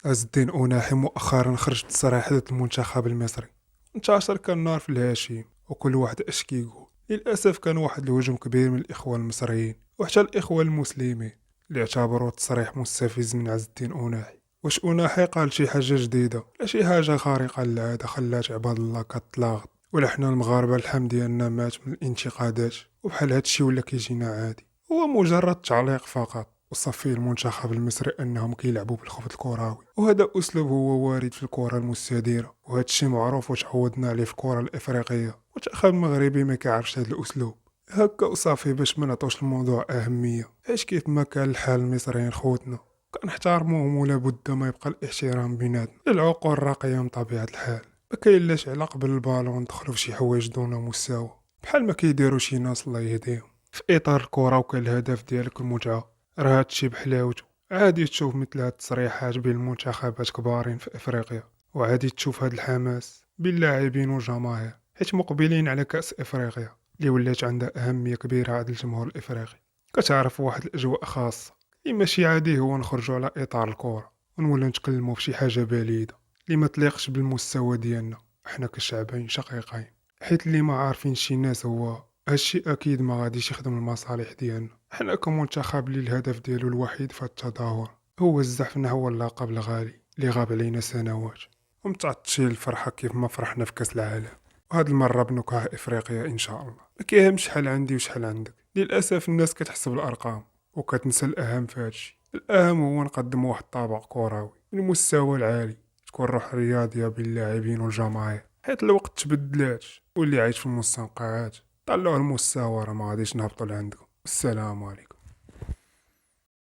عز الدين أناحي مؤخرا خرج بتصريح ضد المنتخب المصري. انتشر كالنار في الهشيم، وكل واحد اش كيقول. للأسف كان واحد الهجوم كبير من الإخوان المصريين وحتى الإخوان المسلمين اللي اعتبروا التصريح مستفز من عز الدين أناحي. واش أناحي قال شي حاجة جديدة لا شي حاجة خارقة للعادة خلات عباد الله كتلاغط؟ ولا حنا المغاربة الحمد ديالنا مات من الانتقادات وبحال هادشي ولا كيجينا عادي؟ هو مجرد تعليق فقط، وصفي المنتخب المصري انهم كيلعبوا بالخبط الكروي، وهذا اسلوب هو وارد في الكره المستديره، وهذا الشيء معروف وتعودنا عليه في الكره الافريقيه. المنتخب المغربي ما كيعرفش هذا الاسلوب هكا وصافي باش ما نعطوش الموضوع اهميه. عيش كيف ما كان الحال، المصريين خوتنا كنحتارموهم ولا بد ما يبقى الاحترام بيناتنا. العقول راقيه من طبيعه الحال، ما كاين لاش على قبل البالون ندخلوا في شي حوايج دون مستوى بحال ما كيديروا شي ناس الله يهديهم. في اطار الكره وكان الهدف ديالك المتعه، راه هادشي بحلاوته. عادي تشوف مثل هاد التصريحات بين المنتخبات كبارين في افريقيا، وعادي تشوف هاد الحماس بين اللاعبين والجماهير، حيت مقبلين على كأس افريقيا اللي ولات عندها اهميه كبيره عند الجمهور الافريقي. كتعرف واحد الاجواء خاصه اللي ماشي عادي هو نخرجوا على اطار الكره ونولوا نتكلموا في شي حاجه بعيده اللي ما تليقش بالمستوى ديالنا احنا كشعبين شقيقين. حيت اللي ما عارفين شي ناس هو هادشي اكيد ما غاديش يخدم المصالح ديالنا حنا كمنتخب اللي الهدف ديالو الوحيد في التظاهر هو الزحف نحو اللقب الغالي اللي غاب علينا سنوات. ومتعطشين الفرحة كيف ما فرحنا في كأس العالم، وهاد المرة بنكهة إفريقيا إن شاء الله. ما كيهمش شحال عندي وشحال عندك، للأسف الناس كتحسب الأرقام وكتنسى الأهم في هادشي. الأهم هو نقدم واحد الطابع كروي من المستوى العالي، تكون روح رياضية بين اللاعبين والجماهير، حيت الوقت تبدلات واللي عايش في المستنقعات طلعوا المستوى راه ما غاديش نهبطوا لعندكم. السلام عليكم.